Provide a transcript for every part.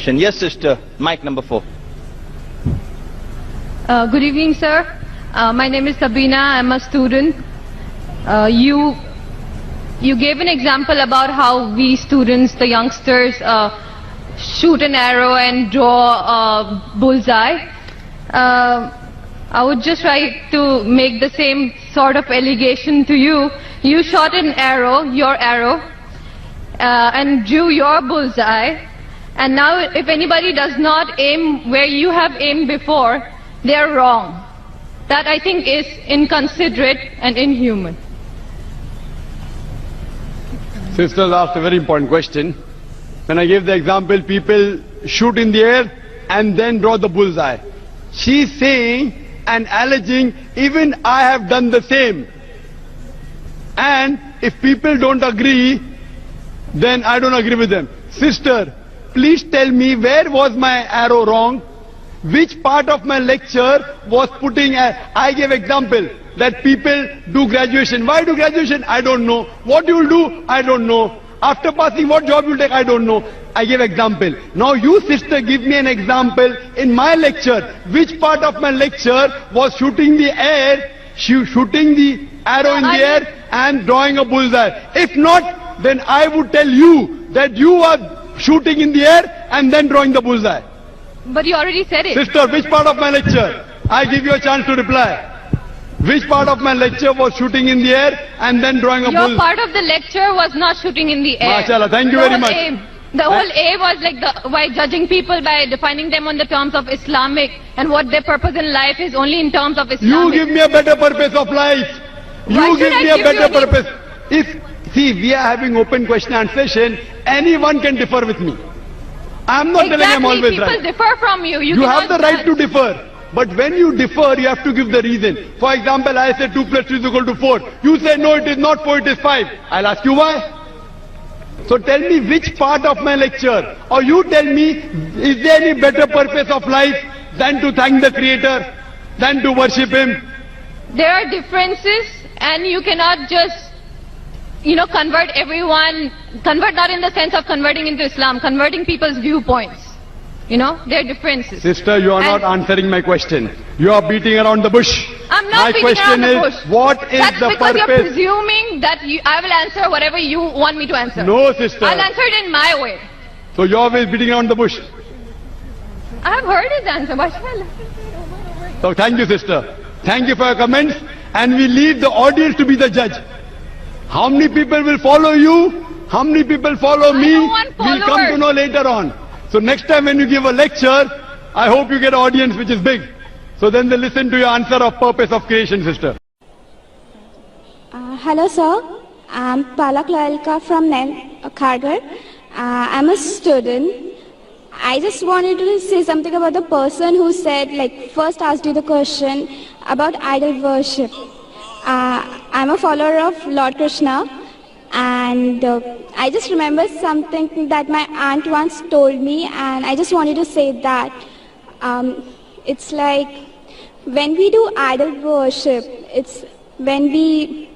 Yes, sister. Mic number 4. Good evening, sir. My name is Sabina. I'm a student. You gave an example about how we students, the youngsters, shoot an arrow and draw a bullseye. I would just like to make the same sort of allegation to you. You shot an arrow, your arrow, and drew your bullseye. And now if anybody does not aim where you have aimed before, they are wrong. That I think is inconsiderate and inhuman. Sisters asked a very important question. When I gave the example, people shoot in the air and then draw the bullseye. She's saying and alleging, even I have done the same. And if people don't agree, then I don't agree with them. Sister, please tell me, where was my arrow wrong? Which part of my lecture was putting I gave example that people do graduation. Why do graduation? I don't know. What you will do? I don't know. After passing, what job you will take? I don't know. I gave example. Now you, sister, give me an example in my lecture. Which part of my lecture was shooting the air, shooting the arrow in the air and drawing a bullseye? If not, then I would tell you that you are shooting in the air and then drawing the bullseye. But you already said it. Sister, which part of my lecture? I give you a chance to reply. Which part of my lecture was shooting in the air and then drawing a bullseye? Your part of the lecture was not shooting in the air. MashaAllah, thank you very much. The whole aim was like by judging people, by defining them on the terms of Islamic and what their purpose in life is only in terms of Islamic. You give me a better purpose of life. You give me a better purpose. See, we are having open question and session. Anyone can differ with me. I'm not telling I'm always right. People differ from you. You have the right to differ. But when you differ, you have to give the reason. For example, I say 2 plus 2 is equal to 4. You say no, it is not 4, it is 5. I'll ask you why. So tell me which part of my lecture, or you tell me, is there any better purpose of life than to thank the Creator, than to worship Him? There are differences, and you cannot just, convert everyone, convert not in the sense of converting into Islam, converting people's viewpoints. There are differences. Sister, you are not answering my question. You are beating around the bush. I'm not beating around the bush. What is the purpose? That's because you're presuming that I will answer whatever you want me to answer. No, sister. I'll answer it in my way. So you're always beating around the bush. I have heard his answer. Why should I? So thank you, sister. Thank you for your comments. And we leave the audience to be the judge. How many people will follow you? How many people follow me? We'll come to know later on. So next time when you give a lecture, I hope you get an audience which is big. So then they listen to your answer of purpose of creation, sister. Hello, sir. I'm Palak Lalka from Kharghar. I'm a student. I just wanted to say something about the person who said, first asked you the question about idol worship. I'm a follower of Lord Krishna. And I just remember something that my aunt once told me, and I just wanted to say that it's like when we do idol worship, it's when we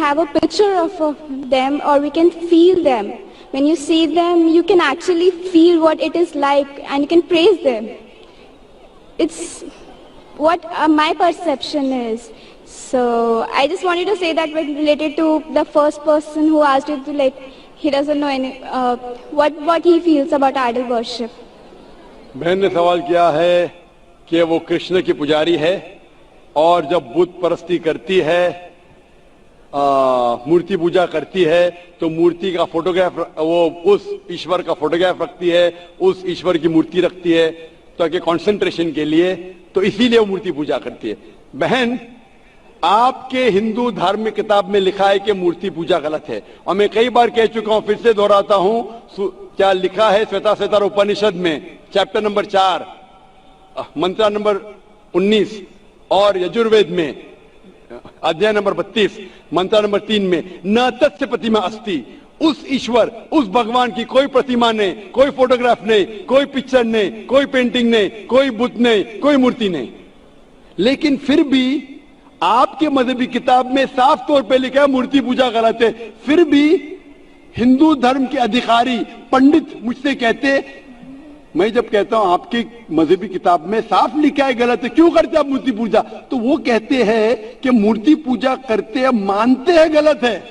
have a picture of them, or we can feel them. When you see them, you can actually feel what it is like, and you can praise them. It's what my perception is. So I just wanted to say that related to the first person who asked you to he doesn't know what he feels about idol worship. बहन ने सवाल किया है कि वो कृष्ण की पुजारी है और जब बुत परस्ती करती है, मूर्ति पूजा करती है, तो मूर्ति का फोटोग्राफ, वो उस ईश्वर का फोटोग्राफ रखती है, उस ईश्वर की मूर्ति रखती है ताकि कंसंट्रेशन के लिए, तो इसीलिए वो मूर्ति पूजा करती है. बहन, आपके हिंदू धार्मिक किताब में लिखा है कि मूर्ति पूजा गलत है, और मैं कई बार कह चुका हूं, फिर से दोहराता हूं, क्या लिखा है श्वेताश्वेतर उपनिषद में चैप्टर नंबर 4 मंत्र नंबर 19 और यजुर्वेद में अध्याय नंबर 32 मंत्र नंबर 3 में न तस्य प्रतिमा अस्ति, उस ईश्वर, उस भगवान की कोई प्रतिमा नहीं, कोई फोटोग्राफ नहीं, कोई पिक्चर नहीं, कोई पेंटिंग नहीं, कोई बुत नहीं, कोई मूर्ति नहीं. लेकिन फिर भी आपके मजहबी किताब में साफ तौर पे लिखा है मूर्ति पूजा गलत है. फिर भी हिंदू धर्म के अधिकारी पंडित मुझसे कहते मैं जब कहता हूं आपकी मजहबी किताब में साफ लिखा है गलत है, क्यों करते आप मूर्ति पूजा, तो वो कहते हैं कि मूर्ति पूजा करते हैं, मानते हैं गलत है,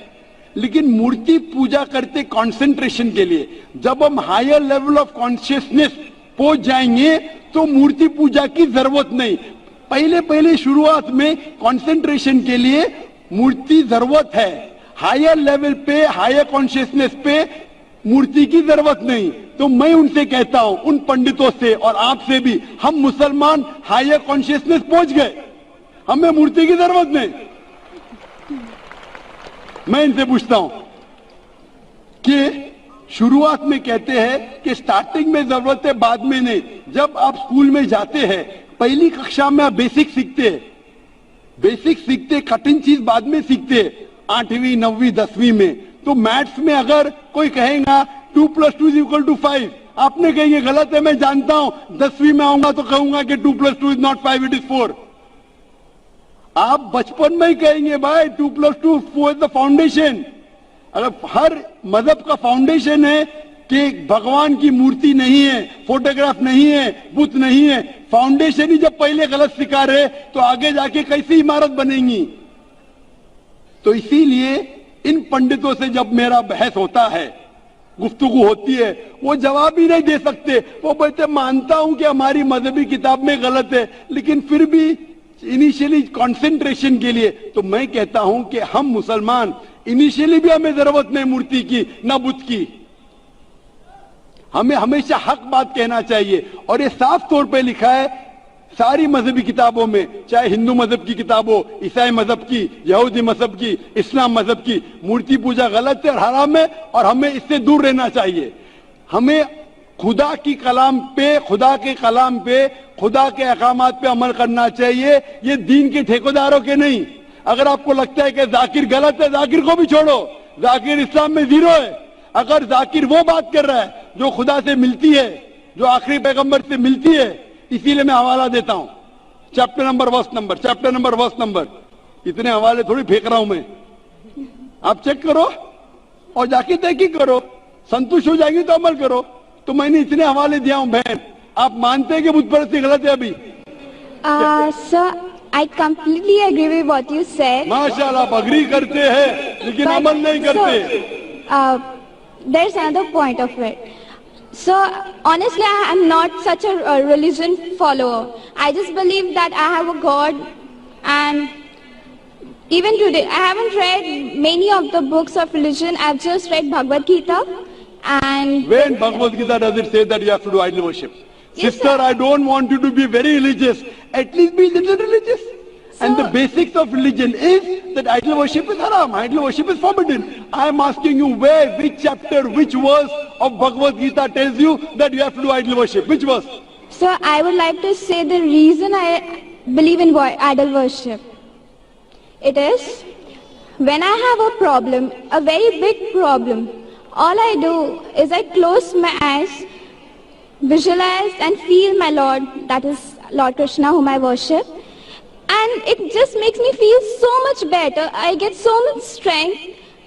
लेकिन मूर्ति पूजा करते कंसंट्रेशन के लिए। जब हम हायर लेवल ऑफ कॉन्शियसनेस पहुंच जाएंगे तो मूर्ति पूजा की जरूरत नहीं। पहले पहले शुरुआत में कंसंट्रेशन के लिए मूर्ति जरूरत है, हायर लेवल पे, हायर कॉन्शियसनेस पे मूर्ति की जरूरत नहीं। तो मैं उनसे कहता हूं, उन पंडितों से और आपसे भी, हम मुसलमान हायर कॉन्शियसनेस पहुंच गए, हमें मूर्ति की जरूरत नहीं। मैं इनसे पूछता हूं कि शुरुआत में कहते हैं कि स्टार्टिंग में जरूरत है, बाद में नहीं। जब आप स्कूल में जाते हैं, पहली कक्षा में आप बेसिक सीखते हैं, बेसिक सीखते, कठिन चीज बाद में सीखते हैं, 8वीं 9वीं 10वीं में। तो मैथ्स में अगर कोई कहेगा 2 + 2 = 5, आपने कहेंगे गलत है, मैं जानता हूं, 10वीं में आऊंगा तो कहूंगा कि 2 + 2 is not 5, it is 4। आप बचपन में ही कहेंगे भाई 2 + 2 4 is the foundation। अगर हर मजहब का फाउंडेशन है कि भगवान की मूर्ति नहीं है, फोटोग्राफ नहीं है, बुत नहीं है, फाउंडेशन ही जब पहले गलत सिखा रहे तो आगे जाके कैसी इमारत बनेगी। तो इसीलिए इन पंडितों से जब मेरा बहस होता है, गुफ्तगू होती है, वो जवाब ही नहीं दे सकते। वो बोलते मानता हूं कि हमारी मजहबी किताब में गलत है, लेकिन फिर भी इनिशियली कंसंट्रेशन के लिए। तो मैं कहता हूं कि हम मुसलमान इनिशियली भी हमें जरूरत नहीं मूर्ति की ना बुत की। हमें हमेशा हक बात कहना चाहिए, और ये साफ तौर पे लिखा है सारी मजहबी किताबों में, चाहे हिंदू मजहब की किताब हो, ईसाई मजहब की, यहूदी मजहब की, इस्लाम मजहब की, मूर्ति पूजा गलत है और हराम है, और हमें इससे दूर रहना चाहिए। हमें खुदा की कलाम पे, खुदा के कलाम पे, खुदा के अहकामात पे अमल करना चाहिए, ये दीन के ठेकेदारों के नहीं। अगर आपको लगता है कि जाकिर गलत है, जाकिर को भी छोड़ो, जाकिर इस्लाम में 0 है। अगर जाकिर वो बात कर रहा है जो खुदा से मिलती है, जो आखिरी पैगंबर से मिलती है, इसीलिए मैं हवाला देता हूं, chapter number verse number, chapter number verse number. इतने हवाले थोड़ी फेंक रहा हूं मैं, आप चेक करो और जाके तहकीक करो, संतुष्ट हो जाएंगे तो अमल करो। तो मैंने इतने हवाले दिया हूं बहन, आप मानते हैं कि बुत परस्ती गलत है अभी? Sir, I completely agree with what you said. माशाल्लाह, आप अग्री करते हैं लेकिन अमल नहीं करते। There's another point of it. So honestly, I am not such a religion follower. I just believe that I have a God, and even today I haven't read many of the books of religion. I've just read Bhagavad Gita. And when Bhagavad Gita does it say that you have to do idol worship? Yes, Sister, sir. I don't want you to be very religious. At least be a little religious. And the basics of religion is that idol worship is haram, idol worship is forbidden. I am asking you where, which chapter, which verse of Bhagavad Gita tells you that you have to do idol worship? Which verse? so I would like to say the reason I believe in idol worship. It is when I have a problem, a very big problem, all I do is I close my eyes, visualize and feel my Lord, that is Lord Krishna whom I worship. And it just makes me feel so much better. I get so much strength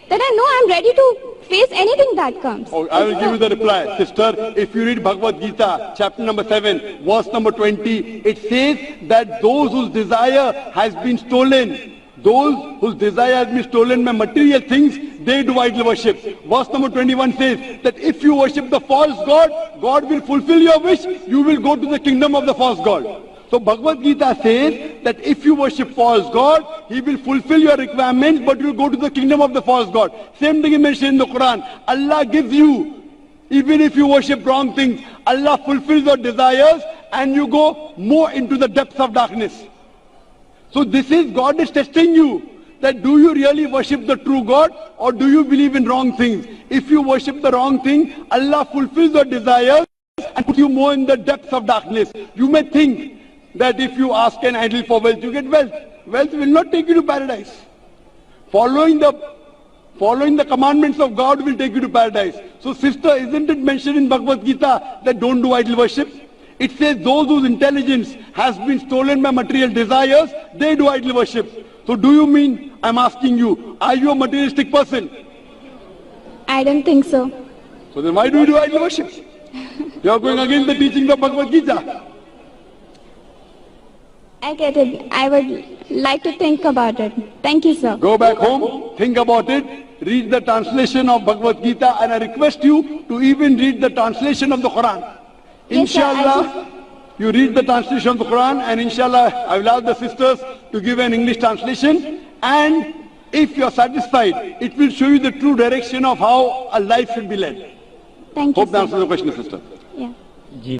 that I know I'm ready to face anything that comes. Oh, I will give you the reply. Sister, if you read Bhagavad Gita, chapter number 7, verse number 20, it says that those whose desire has been stolen, those whose desire has been stolen by material things, they do idol worship. Verse number 21 says that if you worship the false god, God will fulfill your wish, you will go to the kingdom of the false god. So Bhagavad Gita says that if you worship false god, he will fulfill your requirements, but you will go to the kingdom of the false god. Same thing is mentioned in the Quran. Allah gives you, even if you worship wrong things, Allah fulfills your desires and you go more into the depths of darkness. So this is, God is testing you, that do you really worship the true God or do you believe in wrong things? If you worship the wrong thing, Allah fulfills your desires and puts you more in the depths of darkness. You may think that if you ask an idol for wealth, you get wealth. Wealth will not take you to paradise. Following the commandments of God will take you to paradise. So sister, isn't it mentioned in Bhagavad Gita that don't do idol worship? It says those whose intelligence has been stolen by material desires, they do idol worship. So do you mean, I'm asking you, are you a materialistic person? I don't think so. So then why do you do idol worship? You are going against the teachings of Bhagavad Gita. I get it. I would like to think about it. Thank you, sir. Go back home, think about it, read the translation of Bhagavad Gita, and I request you to even read the translation of the Quran. Yes, sir, Inshallah, you read the translation of the Quran, and inshallah, I will ask the sisters to give an English translation. And if you are satisfied, it will show you the true direction of how a life should be led. Thank you, Hope that sir. answers the question, sister. Yeah.